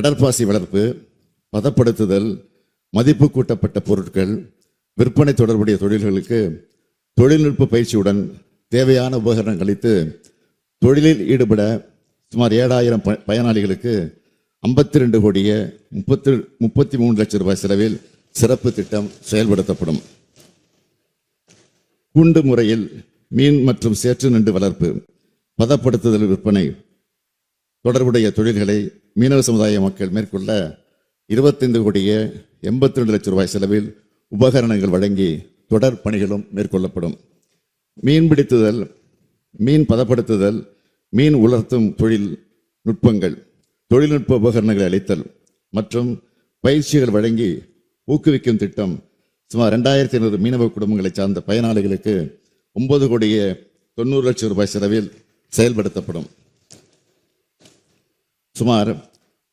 கடற்பாசி வளர்ப்பு, பதப்படுத்துதல், மதிப்பு கூட்டப்பட்ட பொருட்கள், விற்பனை தொடர்புடைய தொழில்களுக்கு தொழில்நுட்ப பயிற்சியுடன் தேவையான உபகரணங்கள் அளித்து தொழிலில் ஈடுபட சுமார் 7000 பயனாளிகளுக்கு 52 கோடியே 33 லட்சம் ரூபாய் செலவில் சிறப்பு திட்டம் செயல்படுத்தப்படும். கூண்டு முறையில் மீன் மற்றும் சேற்று நண்டு வளர்ப்பு, பதப்படுத்துதல், விற்பனை தொடர்புடைய தொழில்களை மீனவ சமுதாய மக்கள் மேற்கொள்ள 25 கோடியே 82 லட்சம் ரூபாய் செலவில் உபகரணங்கள் வழங்கி தொடர் பணிகளும் மேற்கொள்ளப்படும். மீன்பிடித்துதல், மீன் பதப்படுத்துதல், மீன் உலர்த்தும் தொழில் நுட்பங்கள், தொழில்நுட்ப உபகரணங்களை அளித்தல் மற்றும் பயிற்சிகள் வழங்கி ஊக்குவிக்கும் திட்டம் சுமார் 2500 மீனவ குடும்பங்களை சார்ந்த பயனாளிகளுக்கு 9 கோடியே 90 லட்சம் ரூபாய் செலவில் செயல்படுத்தப்படும். சுமார்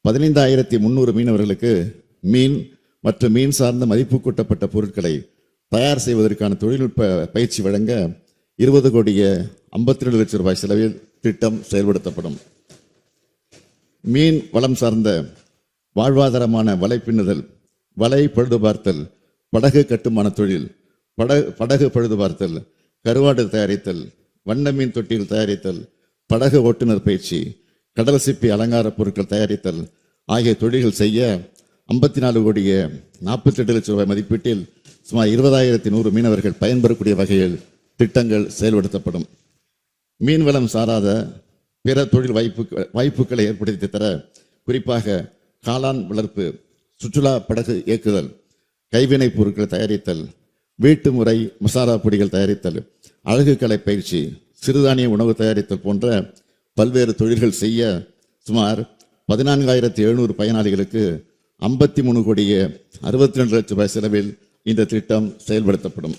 15,300 மீனவர்களுக்கு மீன் மற்றும் மீன் சார்ந்த மதிப்பு கூட்டப்பட்ட பொருட்களை தயார் செய்வதற்கான தொழில்நுட்ப பயிற்சி வழங்க 20 கோடியே 52 லட்சம் ரூபாய் செலவில் திட்டம் செயல்படுத்தப்படும். மீன் வளம் சார்ந்த வாழ்வாதாரமான வலை பின்னுதல், வலை பழுது பார்த்தல், படகு கட்டுமான தொழில், படகு பழுது பார்த்தல், கருவாடு தயாரித்தல், வண்ண மீன் தொட்டியில் தயாரித்தல், படகு ஓட்டுநர் பயிற்சி, கடல் சிப்பி அலங்கார பொருட்கள் தயாரித்தல் ஆகிய தொழில்கள் செய்ய 54 கோடியே 48 லட்சம் ரூபாய் மதிப்பீட்டில் சுமார் 20,100 மீனவர்கள் பயன்பெறக்கூடிய வகையில் திட்டங்கள் செயல்படுத்தப்படும். மீன்வளம் சாராத பிற தொழில் வாய்ப்புகளை ஏற்படுத்தி தர குறிப்பாக காளான் வளர்ப்பு, சுற்றுலா படகு இயக்குதல், கைவினைப் பொருட்கள் தயாரித்தல், வீட்டு முறை மசாலா பொடிகள் தயாரித்தல், அழகு கலை பயிற்சி, சிறுதானிய உணவு தயாரித்தல் போன்ற பல்வேறு தொழில்கள் செய்ய சுமார் 14,700 பயனாளிகளுக்கு 53 கோடியே 62 லட்சம் ரூபாய் செலவில் இந்த திட்டம் செயல்படுத்தப்படும்.